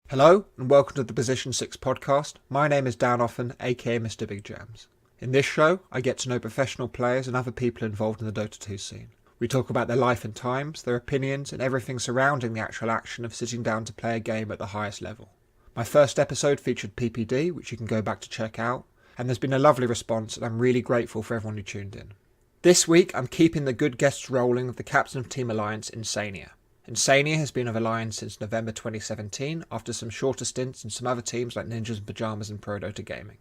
Hello and welcome to the Position 6 podcast. My name is Dan Offen, aka Mr. Big Jams. In this show, I get to know professional players and other people involved in the Dota 2 scene. We talk about their life and times, their opinions, and everything surrounding the actual action of sitting down to play a game at the highest level. My first episode featured PPD, which you can go back to check out, and there's been a lovely response and I'm really grateful for everyone who tuned in. This week, I'm keeping the good guests rolling with the captain of Team Alliance, iNSaNiA. iNSaNiA has been with Alliance since November 2017 after some shorter stints in some other teams like Ninjas and Pyjamas and Pro Dota Gaming.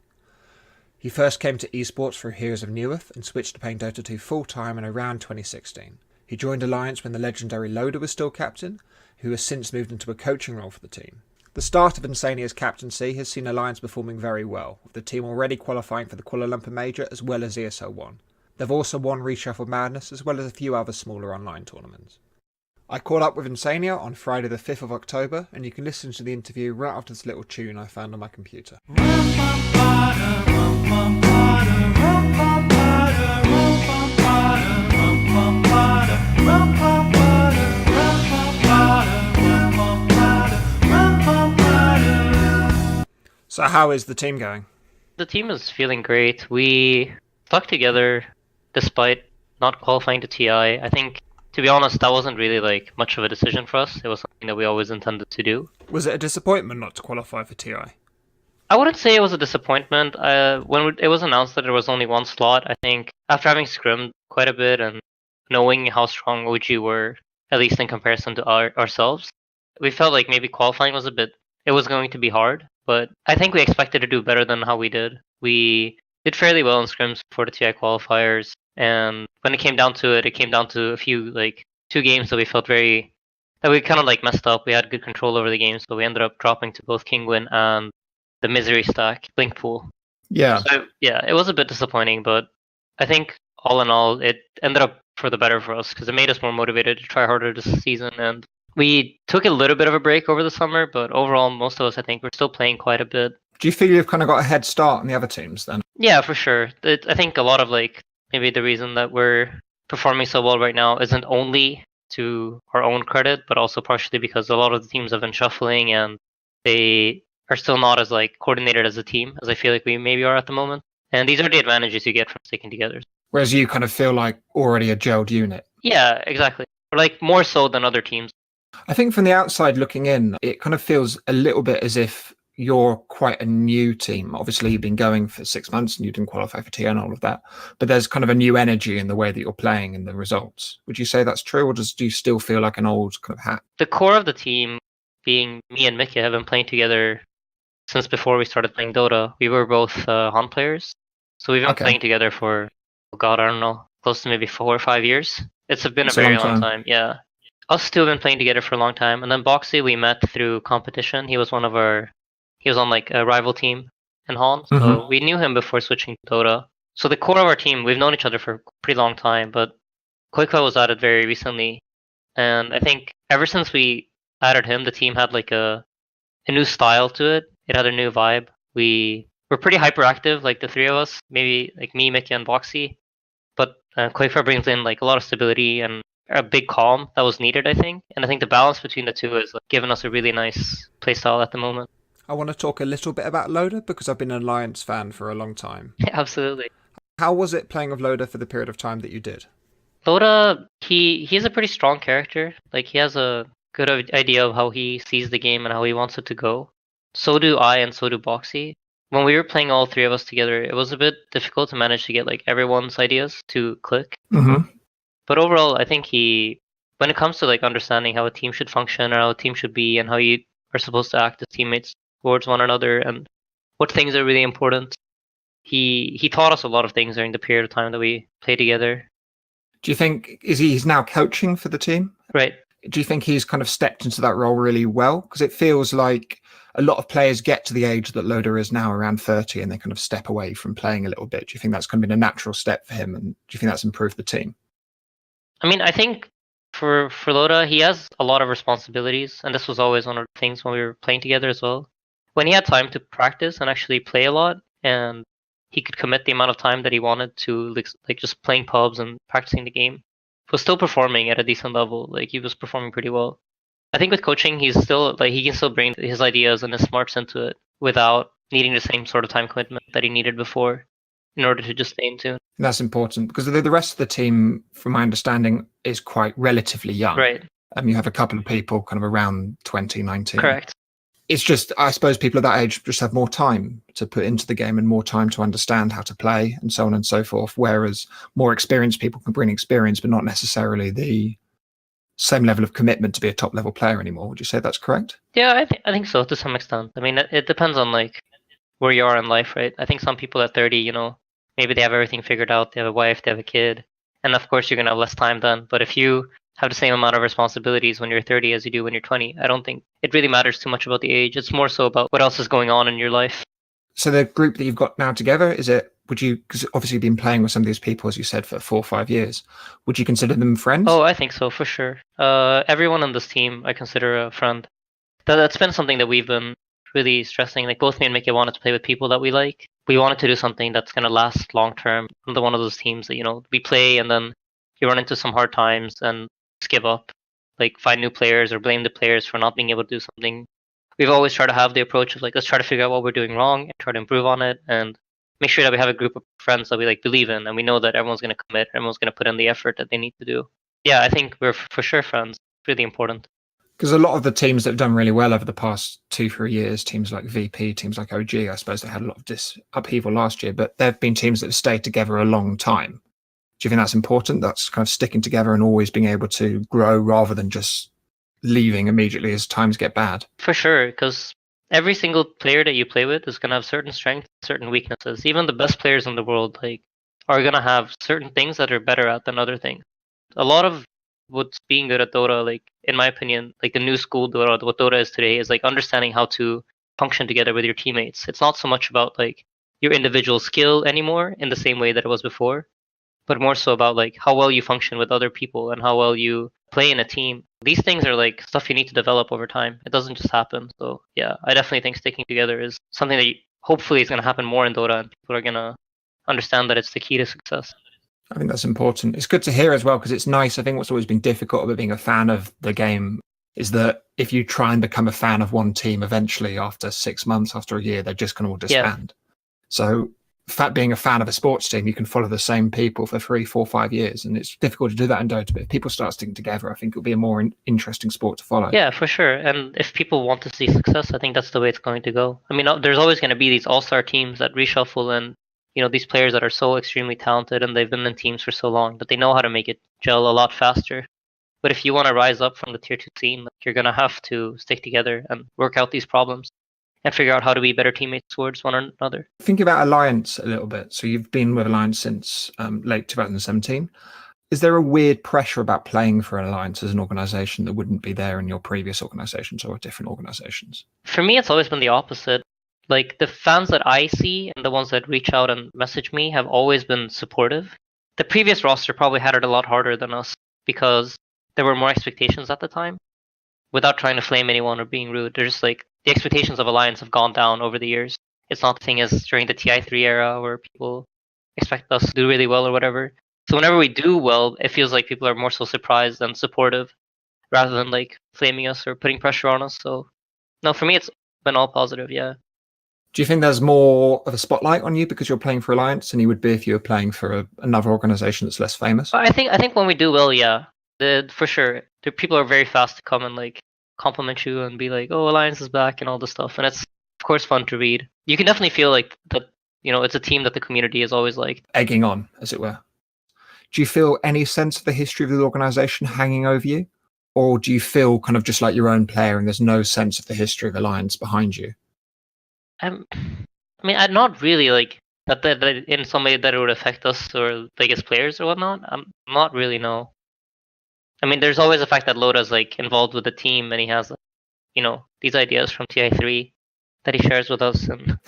He first came to esports through Heroes of Newerth and switched to playing Dota 2 full-time in around 2016. He joined Alliance when the legendary Loader was still captain, who has since moved into a coaching role for the team. The start of iNSaNiA's captaincy has seen Alliance performing very well, with the team already qualifying for the Kuala Lumpur Major as well as ESL 1. They've also won Reshuffle Madness as well as a few other smaller online tournaments. I caught up with iNSaNiA on Friday the 5th of October, and you can listen to the interview right after this little tune I found on my computer. So how is the team going? The team is feeling great. We stuck together despite not qualifying to TI. I think, to be honest, that wasn't really much of a decision for us. It was something that we always intended to do. Was it a disappointment not to qualify for TI? I wouldn't say it was a disappointment. When it was announced that there was only one slot, I think after having scrimmed quite a bit and knowing how strong OG were, at least in comparison to ourselves, we felt like maybe qualifying was it was going to be hard. But I think we expected to do better than how we did. We did fairly well in scrims for the TI qualifiers, and when it came down to it came down to a few, two games that we felt that we kind of messed up. We had good control over the games, but we ended up dropping to both Kingwin and the misery stack, Blinkpool. Yeah. So, yeah, it was a bit disappointing, but I think all in all, it ended up for the better for us because it made us more motivated to try harder this season. And we took a little bit of a break over the summer, but overall, most of us, I think, we're still playing quite a bit. Do you feel you've kind of got a head start on the other teams then? Yeah, for sure. I think a lot of maybe the reason that we're performing so well right now isn't only to our own credit, but also partially because a lot of the teams have been shuffling and they are still not as coordinated as a team as I feel like we maybe are at the moment. And these are the advantages you get from sticking together. Whereas you kind of feel like already a gelled unit. Yeah, exactly. Or more so than other teams. I think from the outside looking in, it kind of feels a little bit as if you're quite a new team. Obviously, you've been going for 6 months and you didn't qualify for TN and all of that. But there's kind of a new energy in the way that you're playing and the results. Would you say that's true, or do you still feel like an old kind of hat? The core of the team, being me and Mickey, have been playing together since before we started playing Dota. We were both Han players. So we've been playing together for, I don't know, close to maybe 4 or 5 years. It's been a very long time. Yeah. Us two have been playing together for a long time. And then Boxy, we met through competition. He was on a rival team in Han. So we knew him before switching to Dota. So the core of our team, we've known each other for a pretty long time, but Koikwa was added very recently. And I think ever since we added him, the team had a new style to it. It had a new vibe. We were pretty hyperactive, the three of us, maybe me, Mickey, and Boxy. But Koikwa brings in a lot of stability and a big calm that was needed, I think. And I think the balance between the two is giving us a really nice playstyle at the moment. I want to talk a little bit about Loader because I've been an Alliance fan for a long time. Yeah, absolutely. How was it playing with Loader for the period of time that you did? Loader, he's a pretty strong character. He has a good idea of how he sees the game and how he wants it to go. So do I and so do Boxy. When we were playing all three of us together, it was a bit difficult to manage to get everyone's ideas to click. But overall, I think when it comes to understanding how a team should function or how a team should be and how you are supposed to act as teammates towards one another and what things are really important, he taught us a lot of things during the period of time that we played together. Do you think he's now coaching for the team? Right. Do you think he's kind of stepped into that role really well? Because it feels like a lot of players get to the age that Loader is now, around 30, and they kind of step away from playing a little bit. Do you think that's kind of been a natural step for him, and do you think that's improved the team? I mean, I think for Loader, he has a lot of responsibilities, and this was always one of the things when we were playing together as well. When he had time to practice and actually play a lot, and he could commit the amount of time that he wanted to just playing pubs and practicing the game, he was still performing at a decent level. He was performing pretty well. I think with coaching, he's still like he can still bring his ideas and his smarts into it without needing the same sort of time commitment that he needed before in order to just stay in tune. And that's important because the rest of the team, from my understanding, is quite relatively young. Right. You have a couple of people kind of around 2019. Correct. It's just, I suppose people at that age just have more time to put into the game and more time to understand how to play and so on and so forth. Whereas more experienced people can bring experience, but not necessarily the same level of commitment to be a top level player anymore. Would you say that's correct? Yeah, I think so to some extent. I mean, it depends on like where you are in life, right? I think some people at 30, maybe they have everything figured out. They have a wife, they have a kid, and of course you're gonna have less time then. But if you have the same amount of responsibilities when you're 30 as you do when you're 20, I don't think it really matters too much about the age. It's more so about what else is going on in your life. So the group that you've got now together, because obviously you've been playing with some of these people, as you said, for 4 or 5 years, would you consider them friends? Oh, I think so, for sure. Everyone on this team I consider a friend. That's been something that we've been really stressing. Like both me and Mickey wanted to play with people that we like. We wanted to do something that's going to last long term. I'm the one of those teams that, we play and then you run into some hard times and just give up. Like find new players or blame the players for not being able to do something. We've always tried to have the approach of like, let's try to figure out what we're doing wrong and try to improve on it and make sure that we have a group of friends that we like believe in and we know that everyone's going to commit, everyone's going to put in the effort that they need to do. Yeah, I think we're for sure friends. It's really important. Because a lot of the teams that have done really well over the past 2-3 years, teams like VP, teams like OG, I suppose they had a lot of upheaval last year, but there have been teams that have stayed together a long time. Do you think that's important? That's kind of sticking together and always being able to grow rather than just leaving immediately as times get bad? For sure, because every single player that you play with is going to have certain strengths, certain weaknesses. Even the best players in the world are going to have certain things that are better at than other things. A lot of what's being good at Dota, in my opinion, the new school Dota, what Dota is today, is understanding how to function together with your teammates. It's not so much about your individual skill anymore in the same way that it was before, but more so about how well you function with other people and how well you play in a team. These things are stuff you need to develop over time. It doesn't just happen. So yeah, I definitely think sticking together is something that hopefully is going to happen more in Dota, and people are going to understand that it's the key to success. I think that's important. It's good to hear as well because it's nice. I think what's always been difficult about being a fan of the game is that if you try and become a fan of one team, eventually after 6 months, after a year, they're just going to all disband. Yeah. So being a fan of a sports team, you can follow the same people for 3, 4, 5 years, and it's difficult to do that in Dota. But if people start sticking together, I think it'll be a more interesting sport to follow. Yeah, for sure. And if people want to see success, I think that's the way it's going to go. I mean, there's always going to be these all-star teams that reshuffle and these players that are so extremely talented and they've been in teams for so long that they know how to make it gel a lot faster. But if you want to rise up from the tier 2 scene, you're going to have to stick together and work out these problems and figure out how to be better teammates towards one another. Think about Alliance a little bit. So you've been with Alliance since late 2017. Is there a weird pressure about playing for an Alliance as an organization that wouldn't be there in your previous organizations or different organizations? For me, it's always been the opposite. The fans that I see and the ones that reach out and message me have always been supportive. The previous roster probably had it a lot harder than us because there were more expectations at the time. Without trying to flame anyone or being rude, they're just the expectations of Alliance have gone down over the years. It's not the thing as during the TI3 era where people expect us to do really well or whatever. So whenever we do well, it feels like people are more so surprised and supportive rather than flaming us or putting pressure on us. So no, for me, it's been all positive, yeah. Do you think there's more of a spotlight on you because you're playing for Alliance than you would be if you were playing for another organization that's less famous? I think when we do well, yeah, for sure, the people are very fast to come and compliment you and be like, "Oh, Alliance is back" and all this stuff, and it's of course fun to read. You can definitely feel that. It's a team that the community is always egging on, as it were. Do you feel any sense of the history of the organization hanging over you, or do you feel kind of just like your own player and there's no sense of the history of Alliance behind you? I mean, I'm not really that in some way that it would affect us or as players or whatnot. I'm not really, no. I mean, there's always the fact that Loda's involved with the team and he has these ideas from TI3 that he shares with us, and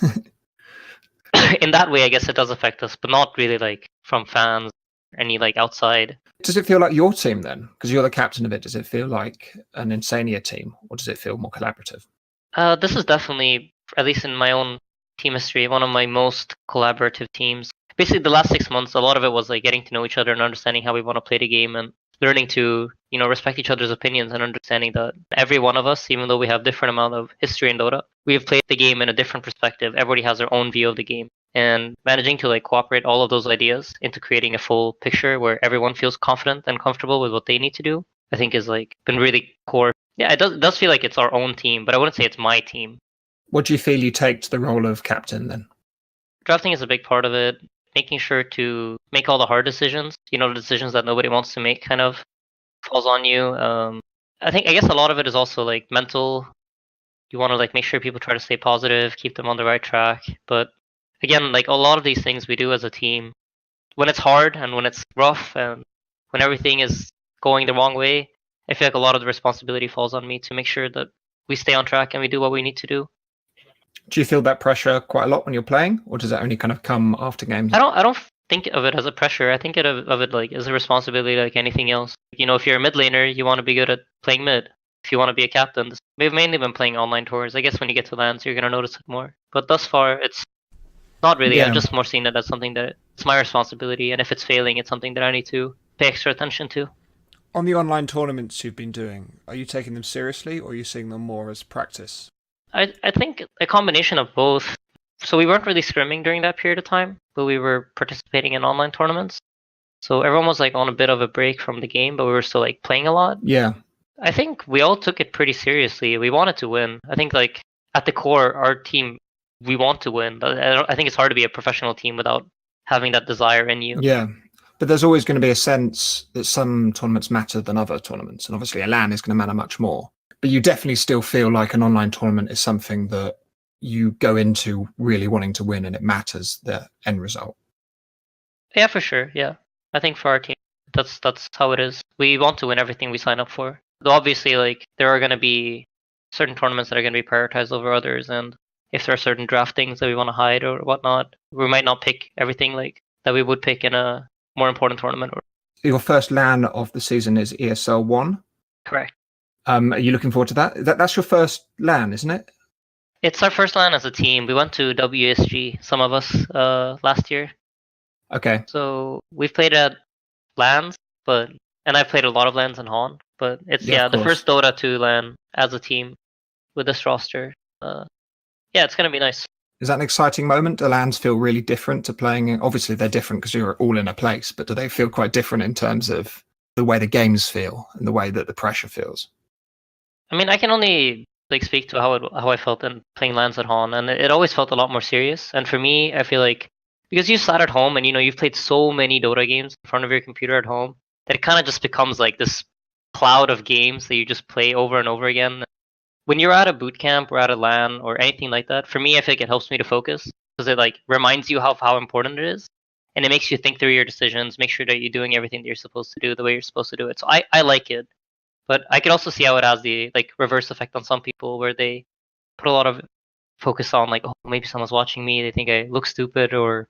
in that way, I guess it does affect us, but not really from fans or any outside. Does it feel like your team then? Because you're the captain of it. Does it feel like an iNSaNiA team, or does it feel more collaborative? This is definitely, at least in my own team history, one of my most collaborative teams. Basically, the last 6 months, a lot of it was getting to know each other and understanding how we want to play the game and learning to respect each other's opinions and understanding that every one of us, even though we have different amount of history in Dota, we have played the game in a different perspective. Everybody has their own view of the game. And managing to like cooperate all of those ideas into creating a full picture where everyone feels confident and comfortable with what they need to do, I think is like been really core. Yeah, it does feel like it's our own team, but I wouldn't say it's my team. What do you feel you take to the role of captain then? Drafting is a big part of it. Making sure to make all the hard decisions, the decisions that nobody wants to make kind of falls on you. I guess a lot of it is also like mental. You want to like make sure people try to stay positive, keep them on the right track. But again, like a lot of these things we do as a team, when it's hard and when it's rough and when everything is going the wrong way, I feel like a lot of the responsibility falls on me to make sure that we stay on track and we do what we need to do. Do you feel that pressure quite a lot when you're playing, or does that only kind of come after games? I don't think of it as a pressure. I think of it like as a responsibility like anything else. If you're a mid laner, you want to be good at playing mid. If you want to be a captain, we've mainly been playing online tours. I guess when you get to LANs, you're going to notice it more. But thus far, it's not really. Yeah. I've just more seen it as something that it's my responsibility. And if it's failing, it's something that I need to pay extra attention to. On the online tournaments you've been doing, are you taking them seriously or are you seeing them more as practice? I think a combination of both. So we weren't really scrimming during that period of time, but we were participating in online tournaments. So everyone was like on a bit of a break from the game, but we were still like playing a lot. Yeah. I think we all took it pretty seriously. We wanted to win. I think like at the core, our team, we want to win. I think it's hard to be a professional team without having that desire in you. Yeah. But there's always going to be a sense that some tournaments matter than other tournaments. And obviously a LAN is going to matter much more. But you definitely still feel like an online tournament is something that you go into really wanting to win and it matters the end result. Yeah, for sure. Yeah. I think for our team, that's how it is. We want to win everything we sign up for. Though obviously, like, there are going to be certain tournaments that are going to be prioritized over others. And if there are certain draft things that we want to hide or whatnot, we might not pick everything like that we would pick in a more important tournament. Your first LAN of the season is ESL 1. Correct. Are you looking forward to that? That's your first LAN, isn't it? It's our first LAN as a team. We went to WSG, some of us, last year. Okay. So we've played at LANs, and I've played a lot of LANs in HON. But it's the first Dota 2 LAN as a team with this roster. It's gonna be nice. Is that an exciting moment? Do LANs feel really different to playing? Obviously, they're different because you're all in a place, but do they feel quite different in terms of the way the games feel and the way that the pressure feels? I mean, I can only like speak to how I felt in playing LANs at HON, and it always felt a lot more serious. And for me, I feel like because you sat at home and you've played so many Dota games in front of your computer at home that it kind of just becomes like this cloud of games that you just play over and over again. When you're at a boot camp or at a LAN or anything like that, for me, I feel like it helps me to focus because it like reminds you how important it is, and it makes you think through your decisions, make sure that you're doing everything that you're supposed to do the way you're supposed to do it. So I like it, but I could also see how it has the like reverse effect on some people where they put a lot of focus on like, oh, maybe someone's watching me, they think I look stupid. Or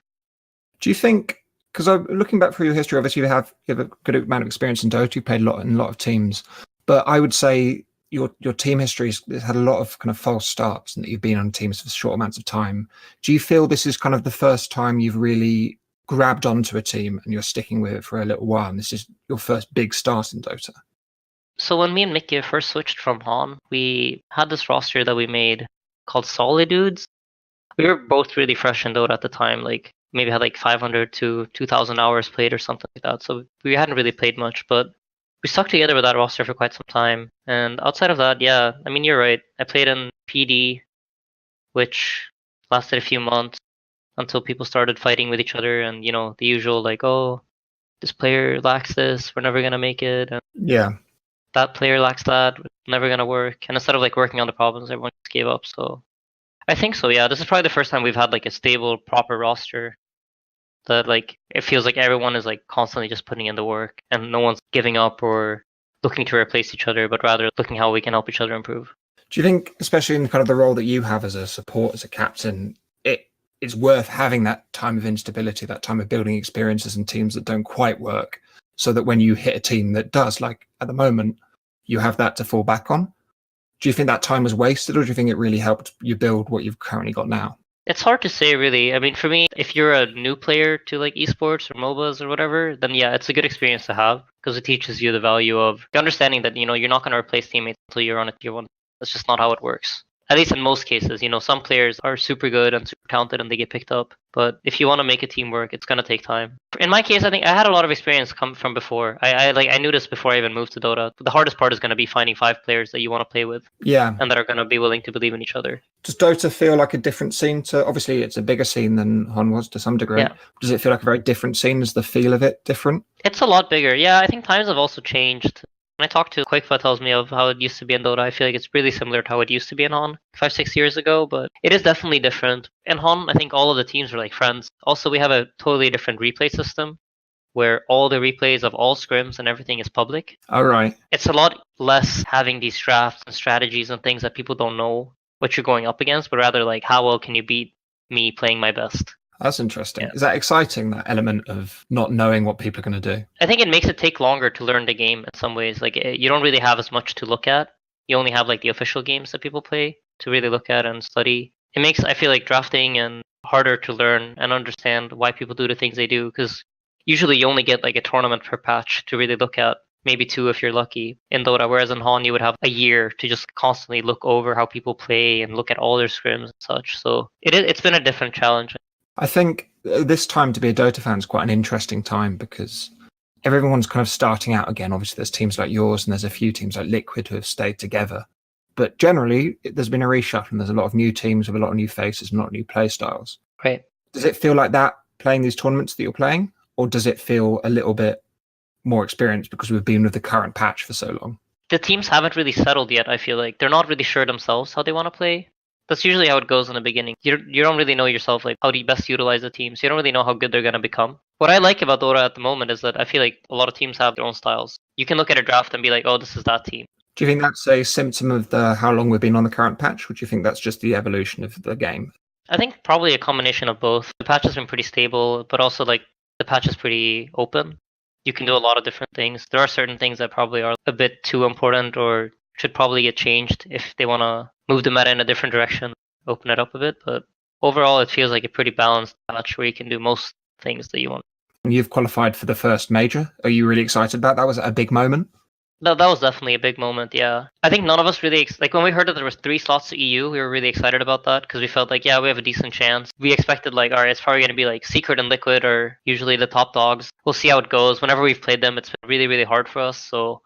do you think, because I'm looking back through your history, obviously you have a good amount of experience in Dota, you played a lot in a lot of teams, but I would say your team history has had a lot of kind of false starts and that you've been on teams for short amounts of time. Do you feel this is kind of the first time you've really grabbed onto a team and you're sticking with it for a little while, and this is your first big start in Dota? So when me and Mickey first switched from HON, we had this roster that we made called Solid Dudes. We were both really fresh in Dota at the time, like maybe had like 500 to 2,000 hours played or something like that. So we hadn't really played much, but we stuck together with that roster for quite some time. And outside of that, yeah, I mean, you're right. I played in PD, which lasted a few months until people started fighting with each other. And, the usual like, oh, this player lacks this, we're never going to make it. And yeah, that player lacks that, never going to work. And instead of like working on the problems, everyone just gave up. So I think so, yeah. This is probably the first time we've had like a stable, proper roster that like it feels like everyone is like constantly just putting in the work and no one's giving up or looking to replace each other, but rather looking how we can help each other improve. Do you think, especially in kind of the role that you have as a support, as a captain, it's worth having that time of instability, that time of building experiences and teams that don't quite work, so that when you hit a team that does, like at the moment, you have that to fall back on? Do you think that time was wasted, or do you think it really helped you build what you've currently got now? It's hard to say, really. I mean, for me, if you're a new player to like esports or MOBAs or whatever, then yeah, it's a good experience to have because it teaches you the value of understanding that you're not going to replace teammates until you're on a tier one. That's just not how it works. At least in most cases, some players are super good and super talented and they get picked up. But if you want to make a team work, it's gonna take time. In my case, I think I had a lot of experience come from before. I knew this before I even moved to Dota. The hardest part is gonna be finding 5 players that you want to play with. Yeah. And that are gonna be willing to believe in each other. Does Dota feel like a different scene to? Obviously, it's a bigger scene than Hon was to some degree. Yeah. Does it feel like a very different scene? Is the feel of it different? It's a lot bigger. Yeah, I think times have also changed. When I talk to Quakefa tells me of how it used to be in Dota, I feel like it's really similar to how it used to be in Hon 5-6 years ago, but it is definitely different. In Hon, I think all of the teams are like friends. Also, we have a totally different replay system where all the replays of all scrims and everything is public. All right. It's a lot less having these drafts and strategies and things that people don't know what you're going up against, but rather like how well can you beat me playing my best. That's interesting. Yeah. Is that exciting, that element of not knowing what people are going to do? I think it makes it take longer to learn the game in some ways. Like you don't really have as much to look at. You only have like the official games that people play to really look at and study. It makes, I feel like, drafting and harder to learn and understand why people do the things they do, because usually you only get like a tournament per patch to really look at, maybe 2 if you're lucky in Dota, whereas in Hon you would have a year to just constantly look over how people play and look at all their scrims and such. So it's been a different challenge. I think this time to be a Dota fan is quite an interesting time because everyone's kind of starting out again. Obviously, there's teams like yours and there's a few teams like Liquid who have stayed together. But generally, there's been a reshuffle and there's a lot of new teams with a lot of new faces and a lot of new play styles. Right. Does it feel like that playing these tournaments that you're playing? Or does it feel a little bit more experienced because we've been with the current patch for so long? The teams haven't really settled yet, I feel like. They're not really sure themselves how they want to play. That's usually how it goes in the beginning. You don't really know yourself, like how do you best utilize the teams. You don't really know how good they're going to become. What I like about Dota at the moment is that I feel like a lot of teams have their own styles. You can look at a draft and be like, oh, this is that team. Do you think that's a symptom of how long we've been on the current patch? Or do you think that's just the evolution of the game? I think probably a combination of both. The patch has been pretty stable, but also like the patch is pretty open. You can do a lot of different things. There are certain things that probably are a bit too important or should probably get changed if they want to move the meta in a different direction, open it up a bit. But overall, it feels like a pretty balanced patch where you can do most things that you want. You've qualified for the first major. Are you really excited about that? Was it a big moment? That was definitely a big moment, yeah. I think none of us really, like when we heard that there was 3 slots to EU, we were really excited about that because we felt like, yeah, we have a decent chance. We expected like, all right, it's probably going to be like Secret and Liquid are usually the top dogs. We'll see how it goes. Whenever we've played them, it's been really, really hard for us. So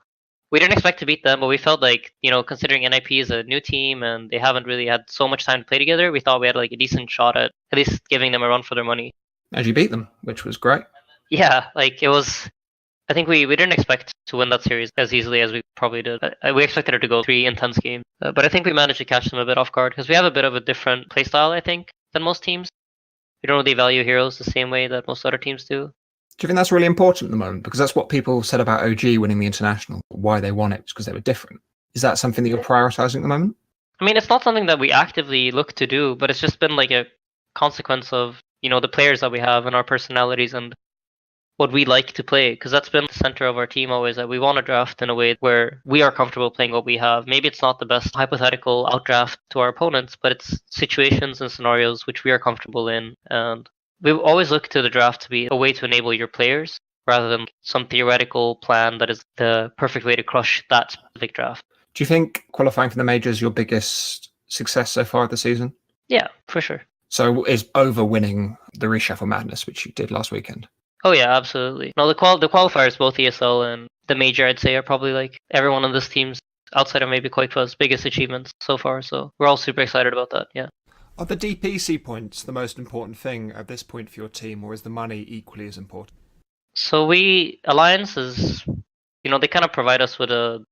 we didn't expect to beat them, but we felt like, considering NIP is a new team and they haven't really had so much time to play together, we thought we had like a decent shot at least giving them a run for their money. As you beat them, which was great. Yeah, like it was... I think we didn't expect to win that series as easily as we probably did. We expected it to go 3 intense games. But I think we managed to catch them a bit off guard because we have a bit of a different playstyle, I think, than most teams. We don't really value heroes the same way that most other teams do. Do you think that's really important at the moment? Because that's what people said about OG winning the International, why they won it, because they were different. Is that something that you're prioritizing at the moment? I mean, it's not something that we actively look to do, but it's just been like a consequence of, the players that we have and our personalities and what we like to play, because that's been the center of our team always, that we want to draft in a way where we are comfortable playing what we have. Maybe it's not the best hypothetical outdraft to our opponents, but it's situations and scenarios which we are comfortable in. And we always look to the draft to be a way to enable your players rather than some theoretical plan that is the perfect way to crush that specific draft. Do you think qualifying for the majors your biggest success so far this season? Yeah, for sure. So is over winning the Reshuffle Madness, which you did last weekend? Oh yeah, absolutely. No, the qualifiers, both ESL and the major, I'd say, are probably like everyone on this team's, outside of maybe Quakefa's, biggest achievements so far. So we're all super excited about that, yeah. Are the DPC points the most important thing at this point for your team, or is the money equally as important? So Alliance is, they kind of provide us with a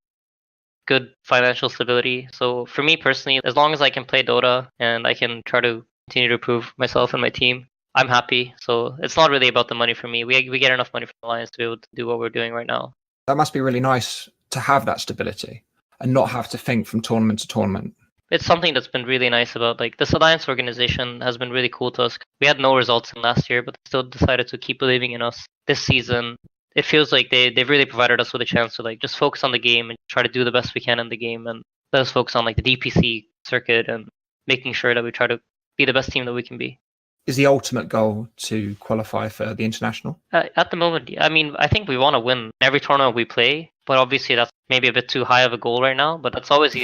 good financial stability. So for me personally, as long as I can play Dota and I can try to continue to improve myself and my team, I'm happy. So it's not really about the money for me. We get enough money from Alliance to be able to do what we're doing right now. That must be really nice to have that stability and not have to think from tournament to tournament. It's something that's been really nice about like this Alliance organization has been really cool to us. We had no results in last year, but they still decided to keep believing in us this season. It feels like they've really provided us with a chance to like just focus on the game and try to do the best we can in the game and let us focus on like the DPC circuit and making sure that we try to be the best team that we can be. Is the ultimate goal to qualify for the international? At the moment, I mean, I think we want to win every tournament we play, but obviously that's maybe a bit too high of a goal right now. But that's always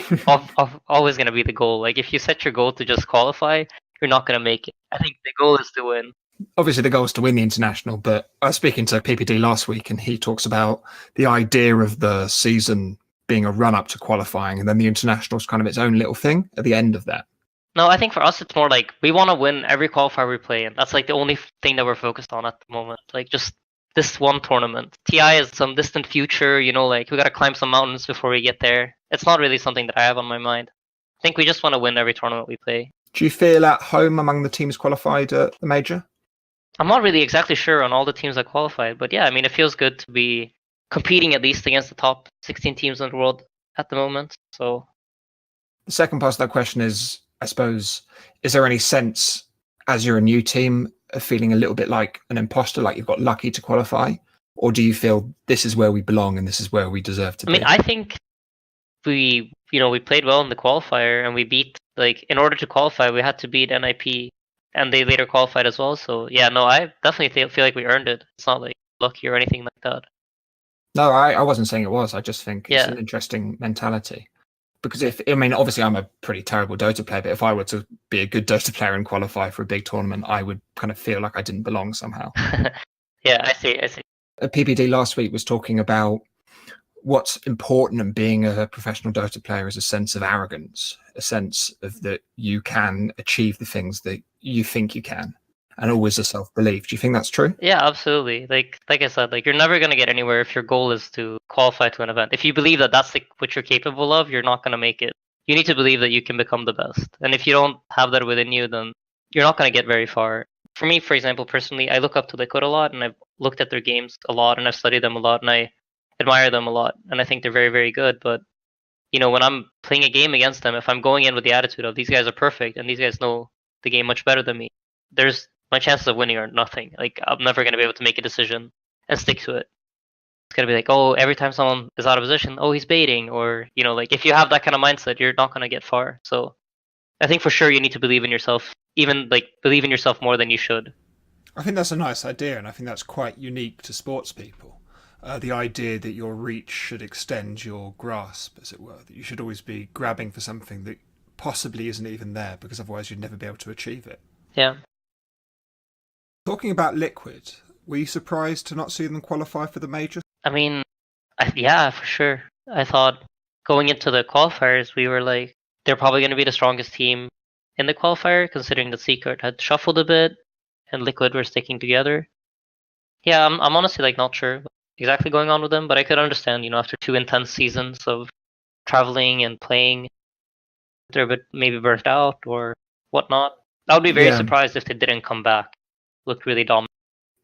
always going to be the goal. Like if you set your goal to just qualify, you're not going to make it. I think the goal is to win. Obviously, the goal is to win the international, but I was speaking to PPD last week, and he talks about the idea of the season being a run-up to qualifying, and then the international is kind of its own little thing at the end of that. No, I think for us it's more like we want to win every qualifier we play, and that's like the only thing that we're focused on at the moment. Like just this one tournament. TI is some distant future, like we got to climb some mountains before we get there. It's not really something that I have on my mind. I think we just want to win every tournament we play. Do you feel at home among the teams qualified at the major? I'm not really exactly sure on all the teams that qualified, but yeah, I mean, it feels good to be competing at least against the top 16 teams in the world at the moment. So the second part of that question is, I suppose, is there any sense as you're a new team of feeling a little bit like an imposter, like you've got lucky to qualify? Or do you feel this is where we belong and this is where we deserve to be? I mean, I think we played well in the qualifier and we beat, like, in order to qualify, we had to beat NIP and they later qualified as well. So yeah, no, I definitely feel like we earned it. It's not like lucky or anything like that. No, I wasn't saying it was. I just think it's an interesting mentality. Because obviously I'm a pretty terrible Dota player, but if I were to be a good Dota player and qualify for a big tournament, I would kind of feel like I didn't belong somehow. Yeah, I see. PPD last week was talking about what's important in being a professional Dota player is a sense of arrogance, a sense of that you can achieve the things that you think you can, and always a self-belief. Do you think that's true? Yeah, absolutely. Like I said, like you're never going to get anywhere if your goal is to qualify to an event. If you believe that that's what you're capable of, you're not going to make it. You need to believe that you can become the best. And if you don't have that within you, then you're not going to get very far. For me, for example, personally, I look up to Liquid a lot, and I've looked at their games a lot, and I've studied them a lot, and I admire them a lot, and I think they're very, very good. But when I'm playing a game against them, if I'm going in with the attitude of these guys are perfect and these guys know the game much better than me, my chances of winning are nothing. Like I'm never going to be able to make a decision and stick to it. It's going to be like, oh, every time someone is out of position, oh, he's baiting, or like if you have that kind of mindset, you're not going to get far. So I think for sure you need to believe in yourself, even like believe in yourself more than you should. I think that's a nice idea, and I think that's quite unique to sports people. The idea that your reach should extend your grasp, as it were, that you should always be grabbing for something that possibly isn't even there, because otherwise you'd never be able to achieve it. Yeah. Talking about Liquid, were you surprised to not see them qualify for the major? I mean, yeah, for sure. I thought going into the qualifiers, we were like, they're probably going to be the strongest team in the qualifier, considering that Secret had shuffled a bit and Liquid were sticking together. Yeah, I'm honestly like not sure exactly going on with them, but I could understand, after 2 intense seasons of traveling and playing, they're a bit maybe burnt out or whatnot. I would be very surprised if they didn't come back. Looked really dominant.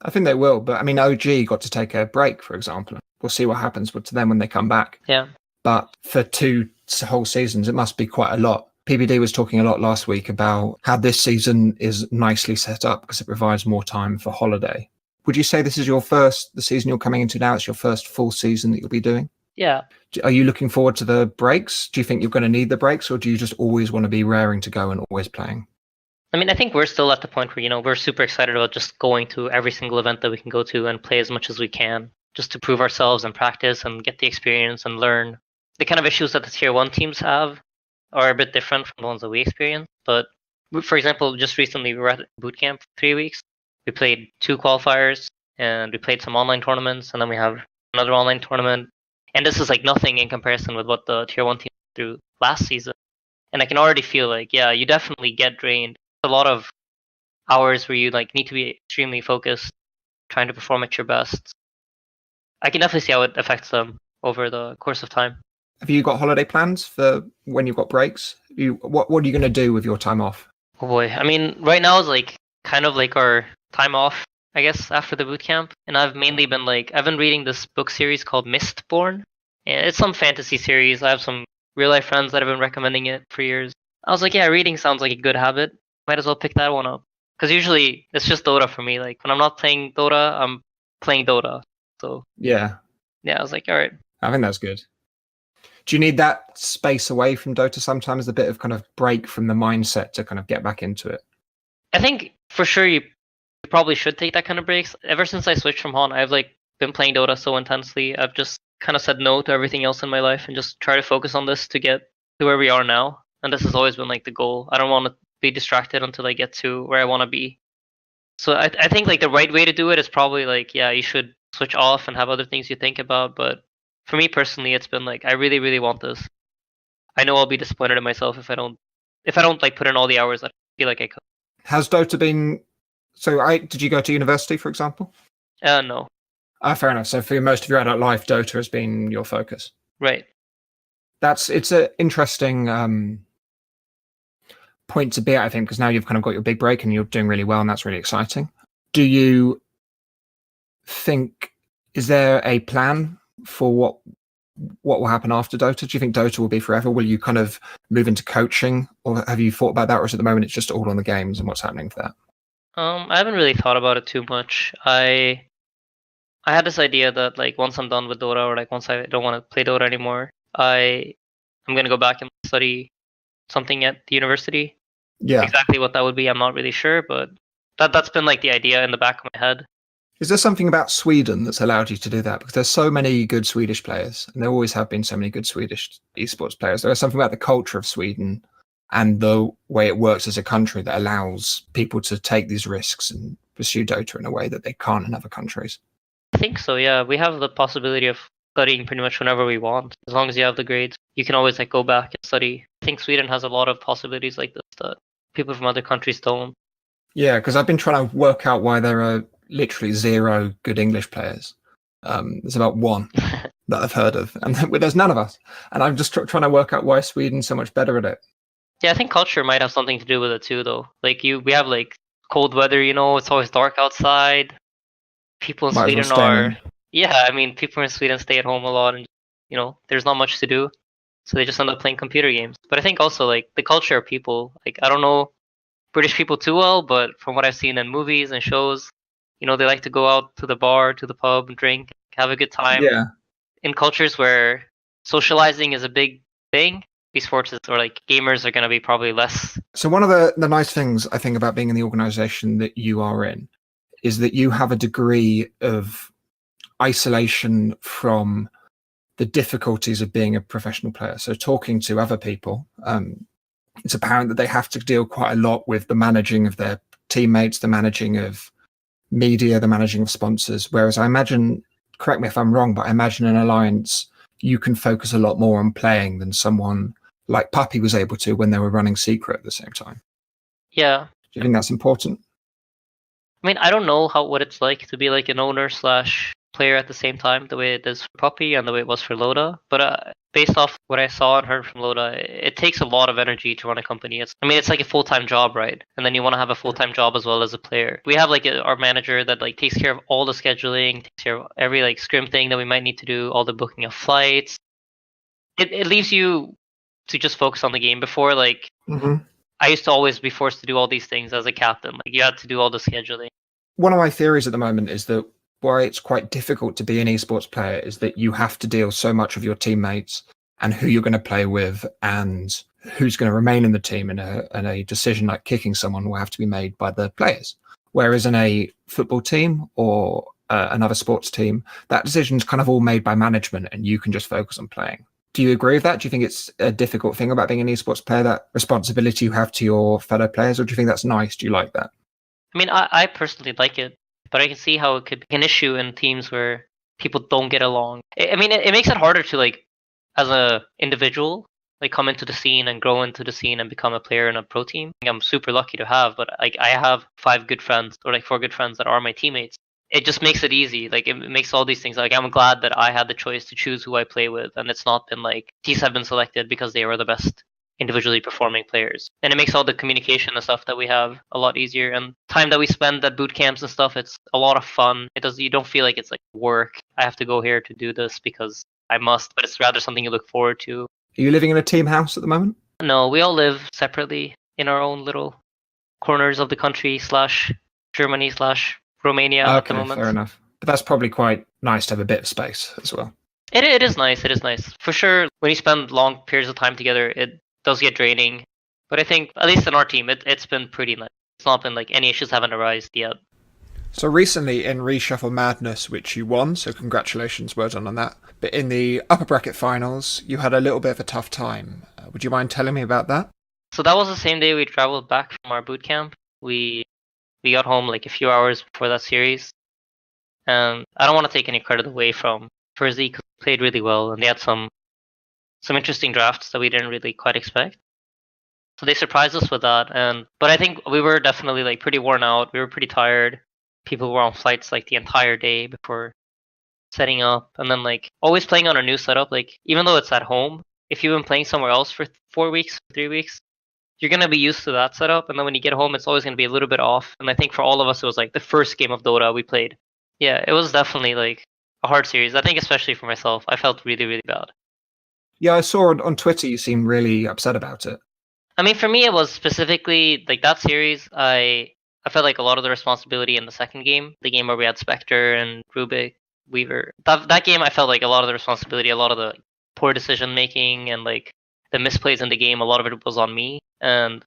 I think they will, but I mean, OG got to take a break, for example. We'll see what happens to them when they come back. Yeah. But for 2 whole seasons, it must be quite a lot. PPD was talking a lot last week about how this season is nicely set up because it provides more time for holiday. Would you say this is the season you're coming into now? It's your first full season that you'll be doing? Yeah. Are you looking forward to the breaks? Do you think you're going to need the breaks, or do you just always want to be raring to go and always playing? I mean, I think we're still at the point where, we're super excited about just going to every single event that we can go to and play as much as we can, just to prove ourselves and practice and get the experience and learn. The kind of issues that the tier 1 teams have are a bit different from the ones that we experience. But for example, just recently we were at boot camp for 3 weeks. We played 2 qualifiers and we played some online tournaments, and then we have another online tournament. And this is like nothing in comparison with what the tier 1 team through last season. And I can already feel like, yeah, you definitely get drained. A lot of hours where you like need to be extremely focused, trying to perform at your best. I can definitely see how it affects them over the course of time. Have you got holiday plans for when you've got breaks? What are you going to do with your time off? Oh boy, I mean, right now is like kind of like our time off, I guess, after the boot camp. And I've mainly been I've been reading this book series called Mistborn. And it's some fantasy series. I have some real life friends that have been recommending it for years. I was like, yeah, reading sounds like a good habit. Might as well pick that one up. Because usually it's just Dota for me. Like when I'm not playing Dota, I'm playing Dota. So yeah, I was like, all right. I think that's good. Do you need that space away from Dota sometimes, a bit of kind of break from the mindset to kind of get back into it? I think for sure you probably should take that kind of breaks. Ever since I switched from Han, I've like been playing Dota so intensely. I've just kind of said no to everything else in my life and just try to focus on this to get to where we are now. And this has always been like the goal. I don't want to be distracted until I get to where I want to be. So I think like the right way to do it is probably like, yeah, you should switch off and have other things you think about. But for me personally, it's been like I really, really want this. I know I'll be disappointed in myself if I don't like put in all the hours that I feel like I could. Has Dota been? So, did you go to university, for example? No. Fair enough. So, for most of your adult life, Dota has been your focus. Right. It's an interesting point to be at, I think, because now you've kind of got your big break and you're doing really well, and that's really exciting. Do you think, is there a plan for what will happen after Dota? Do you think Dota will be forever? Will you kind of move into coaching, or have you thought about that, or is at the moment it's just all on the games and what's happening for that? I haven't really thought about it too much. I had this idea that like once I'm done with Dota, or like once I don't want to play Dota anymore, I'm gonna go back and study something at the university. Yeah. Exactly what that would be, I'm not really sure, but that's been like the idea in the back of my head. Is there something about Sweden that's allowed you to do that? Because there's so many good Swedish players, and there always have been so many good Swedish esports players. There is something about the culture of Sweden and the way it works as a country that allows people to take these risks and pursue Dota in a way that they can't in other countries. I think so, yeah. We have the possibility of studying pretty much whenever we want. As long as you have the grades, you can always like go back and study. I think Sweden has a lot of possibilities like this that people from other countries don't. Yeah, because I've been trying to work out why there are literally 0 good English players. There's about 1 that I've heard of, and there's none of us. And I'm just trying to work out why Sweden's so much better at it. Yeah, I think culture might have something to do with it too, though. Like we have like cold weather. It's always dark outside. People in Sweden are, yeah. I mean, people in Sweden stay at home a lot, and there's not much to do, so they just end up playing computer games. But I think also like the culture of people. Like I don't know British people too well, but from what I've seen in movies and shows, they like to go out to the bar, to the pub, and drink, have a good time. Yeah. In cultures where socializing is a big thing, esports or like gamers are going to be probably less. So one of the nice things I think about being in the organization that you are in is that you have a degree of isolation from the difficulties of being a professional player. So talking to other people, it's apparent that they have to deal quite a lot with the managing of their teammates, the managing of media, the managing of sponsors. Whereas I imagine, correct me if I'm wrong, but I imagine in Alliance, you can focus a lot more on playing than someone like Puppy was able to when they were running Secret at the same time. Yeah. Do you think that's important? I mean, I don't know what it's like to be like an owner / player at the same time, the way it is for Puppy and the way it was for Loda. But based off what I saw and heard from Loda, it takes a lot of energy to run a company. It's like a full-time job, right? And then you want to have a full-time job as well as a player. We have like our manager that like takes care of all the scheduling, takes care of every like scrim thing that we might need to do, all the booking of flights. It leaves you to just focus on the game. Before, like, I used to always be forced to do all these things as a captain. Like, you had to do all the scheduling. One of my theories at the moment is that why it's quite difficult to be an esports player is that you have to deal so much with your teammates and who you're going to play with and who's going to remain in the team, and a decision like kicking someone will have to be made by the players. Whereas in a football team or another sports team, that decision's kind of all made by management and you can just focus on playing. Do you agree with that? Do you think it's a difficult thing about being an esports player, that responsibility you have to your fellow players, or do you think that's nice? Do you like that? I mean, I personally like it, but I can see how it could be an issue in teams where people don't get along. I mean, it makes it harder to, like, as a individual, like, come into the scene and grow into the scene and become a player in a pro team. I'm super lucky to have, but like I have 5 good friends, or like 4 good friends that are my teammates. It just makes it easy. Like, it makes all these things. Like, I'm glad that I had the choice to choose who I play with, and it's not been like these have been selected because they were the best individually performing players. And it makes all the communication and stuff that we have a lot easier. And time that we spend at boot camps and stuff, it's a lot of fun. You don't feel like it's like work. I have to go here to do this because I must, but it's rather something you look forward to. Are you living in a team house at the moment? No, we all live separately in our own little corners of the country / Germany / Romania at the moment. Fair enough. But that's probably quite nice to have a bit of space as well. It is nice. It is nice. For sure, when you spend long periods of time together, it does get draining. But I think, at least in our team, it's been pretty nice. it's not been like any issues haven't arisen yet. So recently in Reshuffle Madness, which you won, so congratulations, well done on that. But in the upper bracket finals, you had a little bit of a tough time. Would you mind telling me about that? So that was the same day we traveled back from our boot camp. We got home like a few hours before that series. And I don't want to take any credit away from Furzy because they played really well and they had some interesting drafts that we didn't really quite expect. So they surprised us with that. But I think we were definitely like pretty worn out. We were pretty tired. People were on flights like the entire day before setting up, and then like always playing on a new setup. Like even though it's at home, if you've been playing somewhere else for 4 weeks, 3 weeks, you're gonna be used to that setup, and then when you get home, it's always gonna be a little bit off. And I think for all of us, it was like the first game of Dota we played. Yeah, it was definitely like a hard series. I think especially for myself, I felt really, really bad. Yeah, I saw on Twitter you seemed really upset about it. I mean, for me, it was specifically like that series. I felt like a lot of the responsibility in the second game, the game where we had Spectre and Rubik, Weaver. That game, I felt like a lot of the responsibility, a lot of the poor decision making, and like the misplays in the game. A lot of it was on me, and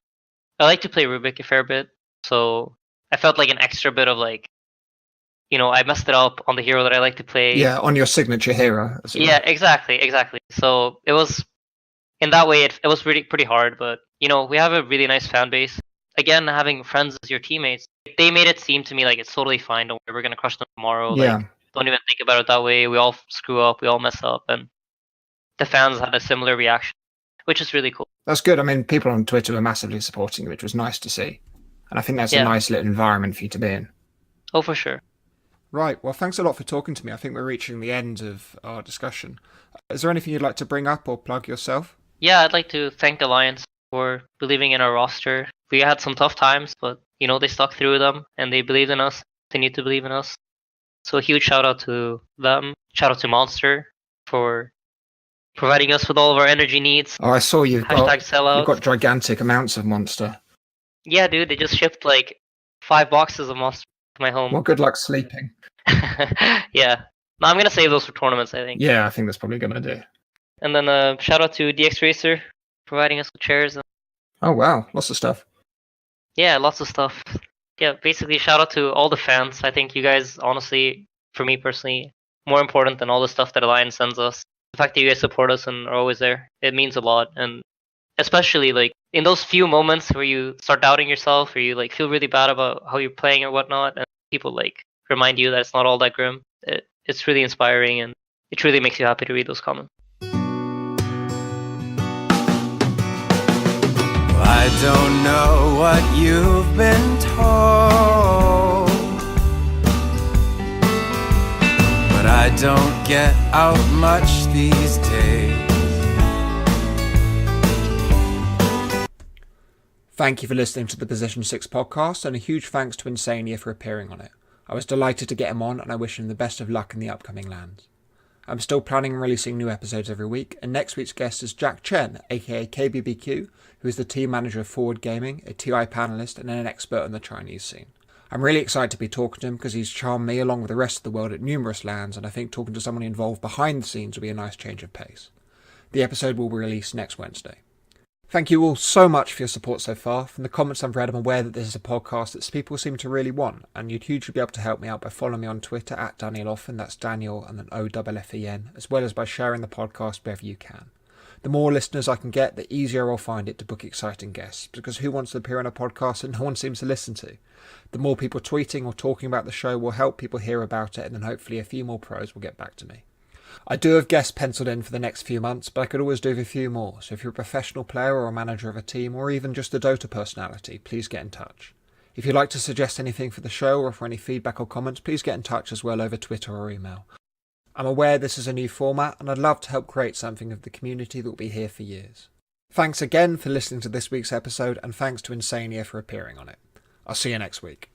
I like to play Rubik a fair bit, so I felt like an extra bit of like, I messed it up on the hero that I like to play. Yeah, on your signature hero. Yeah, exactly. So it was in that way. It was really pretty hard, but we have a really nice fan base. Again, having friends as your teammates, they made it seem to me like it's totally fine. Don't worry, we're gonna crush them tomorrow. Yeah. Like, don't even think about it that way. We all screw up, we all mess up, and the fans had a similar reaction, which is really cool. That's good. I mean, people on Twitter were massively supporting, which was nice to see. And I think that's a nice little environment for you to be in. Oh, for sure. Right. Well, thanks a lot for talking to me. I think we're reaching the end of our discussion. Is there anything you'd like to bring up or plug yourself? Yeah, I'd like to thank Alliance for believing in our roster. We had some tough times, but they stuck through them and they believed in us. They need to believe in us. So a huge shout out to them. Shout out to Monster for providing us with all of our energy needs. Oh, I saw you've sellout. You've got gigantic amounts of Monster. Yeah, dude, they just shipped like 5 boxes of Monster to my home. Well, good luck sleeping. Yeah. No, I'm gonna save those for tournaments, I think. Yeah, I think that's probably gonna do. And then shout out to DX Racer providing us with chairs. Oh wow, lots of stuff. Yeah, lots of stuff. Yeah, basically shout out to all the fans. I think you guys, honestly, for me personally, more important than all the stuff that Alliance sends us. The fact that you guys support us and are always there, it means a lot. And especially like in those few moments where you start doubting yourself or you like feel really bad about how you're playing or whatnot, and people like remind you that it's not all that grim. It's really inspiring and it really makes you happy to read those comments. I don't know what you've been told, but I don't get out much these days. Thank you for listening to the Position 6 podcast, and a huge thanks to iNSaNiA for appearing on it. I was delighted to get him on, and I wish him the best of luck in the upcoming lands. I'm still planning on releasing new episodes every week, and next week's guest is Jack Chen, aka KBBQ, who is the team manager of Forward Gaming, a TI panelist, and an expert on the Chinese scene. I'm really excited to be talking to him because he's charmed me along with the rest of the world at numerous lands, and I think talking to someone involved behind the scenes will be a nice change of pace. The episode will be released next Wednesday. Thank you all so much for your support so far. From the comments I've read, I'm aware that this is a podcast that people seem to really want, and you'd hugely be able to help me out by following me on Twitter at DanielOffen, that's Daniel and then OFFEN, as well as by sharing the podcast wherever you can. The more listeners I can get, the easier I'll find it to book exciting guests, because who wants to appear on a podcast that no one seems to listen to? The more people tweeting or talking about the show will help people hear about it, and then hopefully a few more pros will get back to me. I do have guests penciled in for the next few months, but I could always do with a few more, so if you're a professional player or a manager of a team, or even just a Dota personality, please get in touch. If you'd like to suggest anything for the show or for any feedback or comments, please get in touch as well over Twitter or email. I'm aware this is a new format, and I'd love to help create something of the community that will be here for years. Thanks again for listening to this week's episode, and thanks to iNSaNiA for appearing on it. I'll see you next week.